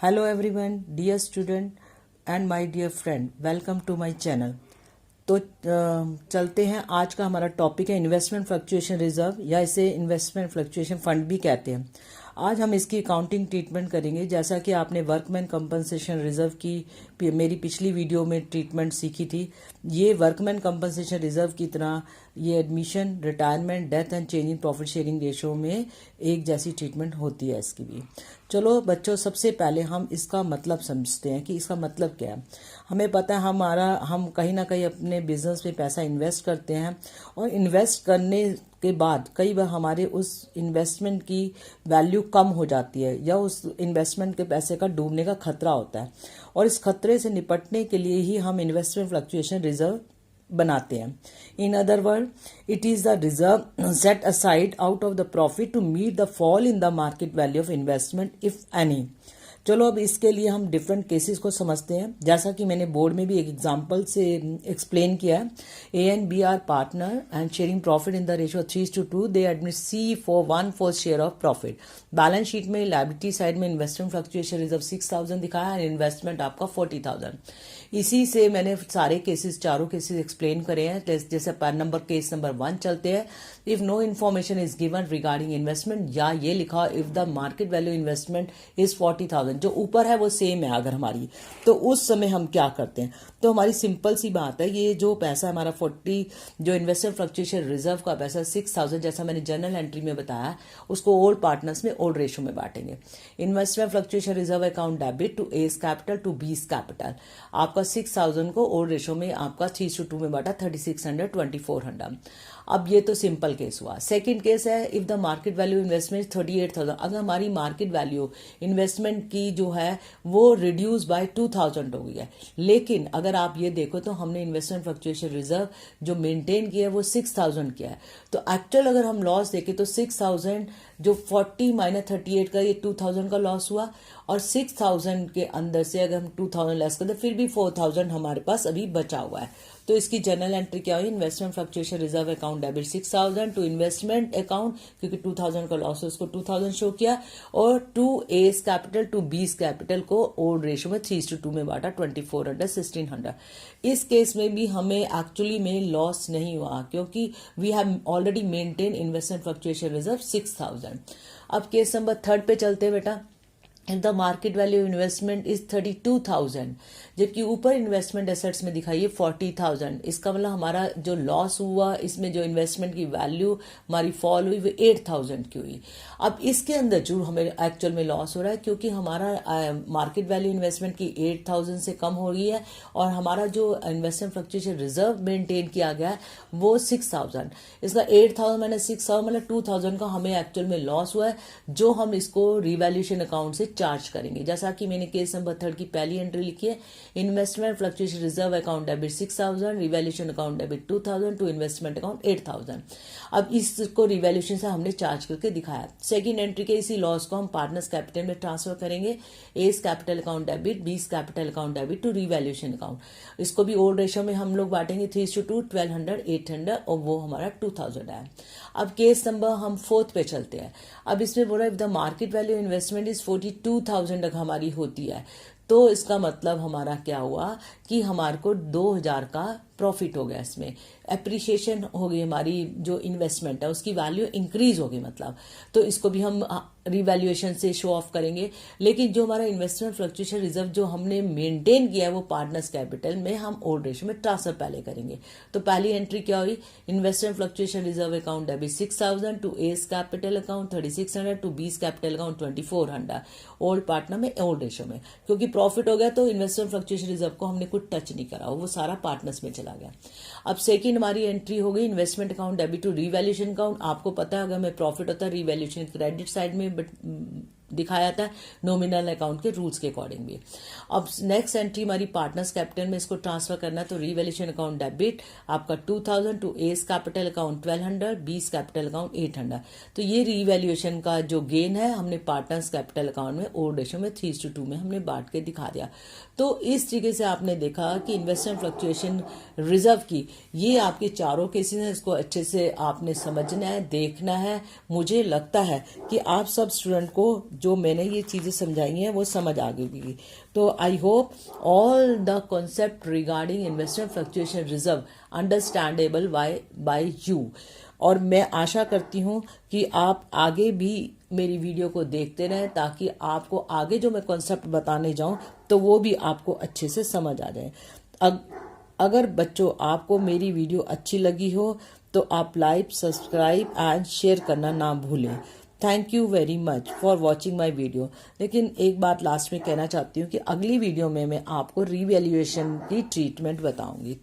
Hello everyone, dear student and my dear friend, welcome to my channel. तो चलते हैं। आज का हमारा टॉपिक है इन्वेस्टमेंट फ्लक्चुएशन रिजर्व, या इसे इन्वेस्टमेंट फ्लक्चुएशन फंड भी कहते हैं। आज हम इसकी अकाउंटिंग ट्रीटमेंट करेंगे। जैसा कि आपने वर्कमैन कंपनसेशन रिजर्व की मेरी पिछली वीडियो में ट्रीटमेंट सीखी थी, ये वर्कमैन कंपनसेशन रिजर्व की तरह ये admission, retirement, death and change in profit sharing ratio में एक जैसी ट्रीटमेंट होती है इसकी भी। चलो बच्चों, सबसे पहले हम इसका मतलब समझते हैं कि इसका मतलब क्या है। हमें पता है हम कहीं ना कहीं अपने बिजनेस में पैसा इन्वेस्ट करते हैं, और इन्वेस्ट करने के बाद कई बार हमारे उस इन्वेस्टमेंट की वैल्यू कम हो जाती है, या उस इन्वेस्टमेंट के पैसे का डूबने का खतरा होता है, और इस खतरे से निपटने के लिए ही हम इन्वेस्टमेंट फ्लक्चुएशन रिजर्व बनाते हैं। In other word, it is the reserve set aside out of the profit to meet the fall in the market value of investment if any. चलो अब इसके लिए हम डिफरेंट केसेस को समझते हैं। जैसा कि मैंने बोर्ड में भी एक एग्जांपल से एक्सप्लेन किया है, A and B are partner and sharing profit in the ratio 3:2। They admit C for 1/4 share of profit. Balance sheet में लायबिलिटी साइड में इन्वेस्टमेंट फ्लक्चुएशन रिजर्व 6,000 दिखाया है, इन्वेस्टमेंट आपका 40,000। इसी से मैंने सारे केसेस, चारों केसेस एक्सप्लेन करे हैं। जैसे केस नंबर 1 चलते हैं। If no information is given regarding investment, या ये लिखा if the market value investment is 40,000, जो ऊपर है वो सेम है अगर हमारी, तो उस समय हम क्या करते हैं। तो हमारी सिंपल सी बात है, ये जो पैसा हमारा 40, जो इन्वेस्टमेंट फ्लक्चुएशन रिजर्व का पैसा 6,000, जैसा मैंने जर्नल एंट्री में बताया, उसको ओल्ड पार्टनर्स में ओल्ड रेशो में बांटेंगे। Investment fluctuation reserve account debit to A's capital to B's capital. आपका 6,000 को ओल्ड रेशो में आपका 3:2 में बांटा, 3600, 2400। अब ये तो सिंपल केस हुआ। सेकंड केस है, if the market value investment 38,000, अगर हमारी मार्केट वैल्यू इन्वेस्टमेंट की जो है वो रिड्यूस बाय 2,000 हो गई है, लेकिन अगर आप ये देखो तो हमने इन्वेस्टमेंट फ्लक्चुएशन रिजर्व जो मेंटेन किया है वो 6,000 किया है। तो एक्चुअल अगर हम लॉस देखें तो 6,000 जो 40 माइनस 38 का, ये 2,000 का लॉस हुआ, और 6,000 के अंदर से अगर हम 2,000 लेस करते फिर भी 4,000 हमारे पास अभी बचा हुआ है। तो इसकी जनरल एंट्री क्या हुई, investment fluctuation reserve account debit 6,000 to investment account, क्योंकि 2,000 का लॉस है उसको 2,000 शो किया, और to A's capital to B's capital को ओल्ड रेशो में 3:2 में बांटा, 2400, 1600। इस केस में भी हमें एक्चुअली में लॉस नहीं हुआ, क्योंकि we have already maintain investment fluctuation reserve 6,000। अब केस नंबर 3 पे चलते हैं बेटा। If the market value investment is 32,000, जबकि ऊपर इन्वेस्टमेंट एसेट्स में दिखाइए 40,000, इसका मतलब हमारा जो लॉस हुआ, इसमें जो इन्वेस्टमेंट की वैल्यू हमारी फॉल हुई वो 8,000 की हुई। अब इसके अंदर जो हमें एक्चुअल में लॉस हो रहा है, क्योंकि हमारा मार्केट वैल्यू इन्वेस्टमेंट की 8,000 से कम हो रही है, और हमारा जो इन्वेस्टमेंट फ्लक्चुएशन रिजर्व मेंटेन किया गया है वो 6,000। इसका 8,000 माइनस 6,000 मतलब 2,000 का हमें एक्चुअल में लॉस हुआ है, जो हम इसको रिवैल्यूएशन अकाउंट से चार्ज करेंगे। जैसा कि मैंने केस नंबर 3 की पहली एंट्री लिखी है, investment fluctuation reserve account debit 6,000, revaluation account debit 2,000 to investment account 8,000। अब इसको रिवैल्यूएशन से हमने चार्ज करके दिखाया। सेकंड एंट्री के इसी लॉस को हम पार्टनर्स कैपिटल में ट्रांसफर करेंगे, A's capital account debit, B's capital account debit to revaluation account. इसको भी ओल्ड रेशो में हम लोग बांटेंगे 3:2, 1200, 800, और वो हमारा 2,000 है। अब केस नंबर हम 4 पे चलते हैं। अब इसमें बोला if the market value investment is 42,000 तक हमारी होती है, तो इसका मतलब हमारा क्या हुआ कि हमारे को 2,000 का प्रॉफिट हो गया। इसमें एप्रिसिएशन हो गई, हमारी जो इन्वेस्टमेंट है उसकी वैल्यू इंक्रीज होगी, मतलब तो इसको भी हम रिवैल्यूएशन से शो ऑफ करेंगे। लेकिन जो हमारा इन्वेस्टमेंट फ्लक्चुएशन रिजर्व जो हमने मेंटेन किया है वो पार्टनर्स कैपिटल में हम ओल्ड रेशो में ट्रांसफर पहले करेंगे। तो पहली एंट्री क्या हुई, investment fluctuation reserve account debit 6,000 to A's capital account 3,600 to B's capital account 2,400, old partner में ओल्ड रेशो में। क्योंकि प्रॉफिट हो गया तो इन्वेस्टमेंट फ्लक्चुएशन रिजर्व को हमने कुछ टच नहीं करा, वो सारा पार्टनर्स में चला गया। अब सेकंड हमारी एंट्री हो गई investment account debit to revaluation account. आपको पता है अगर हमें प्रॉफिट होता है रिवैल्यूएशन क्रेडिट साइड में दिखाया था नॉमिनल अकाउंट के रूल्स के अकॉर्डिंग भी। अब नेक्स्ट एंट्री हमारी पार्टनर्स कैपिटल में इसको ट्रांसफर करना है, तो रिवैल्यूएशन अकाउंट डेबिट आपका 2,000 टू एस कैपिटल अकाउंट 1,200, बीस कैपिटल अकाउंट 800। तो ये रिवैल्यूएशन का जो गेन है हमने पार्टनर्स कैपिटल अकाउंट में ओल्ड रेशो में 3:2 में हमने बांट के दिखा दिया। तो इस तरीके से आपने देखा कि इन्वेस्टमेंट फ्लक्चुएशन रिजर्व की ये आपके चारों केसेस हैं, इसको अच्छे से आपने समझना है, देखना है। मुझे लगता है कि आप सब स्टूडेंट को जो मैंने ये चीज़ें समझाई हैं वो समझ आ गई। तो I hope all the concept regarding investment fluctuation reserve understandable by you. और मैं आशा करती हूँ कि आप आगे भी मेरी वीडियो को देखते रहें, ताकि आपको आगे जो मैं कॉन्सेप्ट बताने जाऊँ तो वो भी आपको अच्छे से समझ आ जाए। अगर बच्चों आपको मेरी वीडियो अच्छी लगी हो तो आप लाइक, सब्सक्राइब एंड शेयर करना ना भूलें। Thank you very much for watching my video. लेकिन एक बात लास्ट में कहना चाहती हूँ कि अगली वीडियो में मैं आपको रीवैल्यूएशन की ट्रीटमेंट बताऊंगी।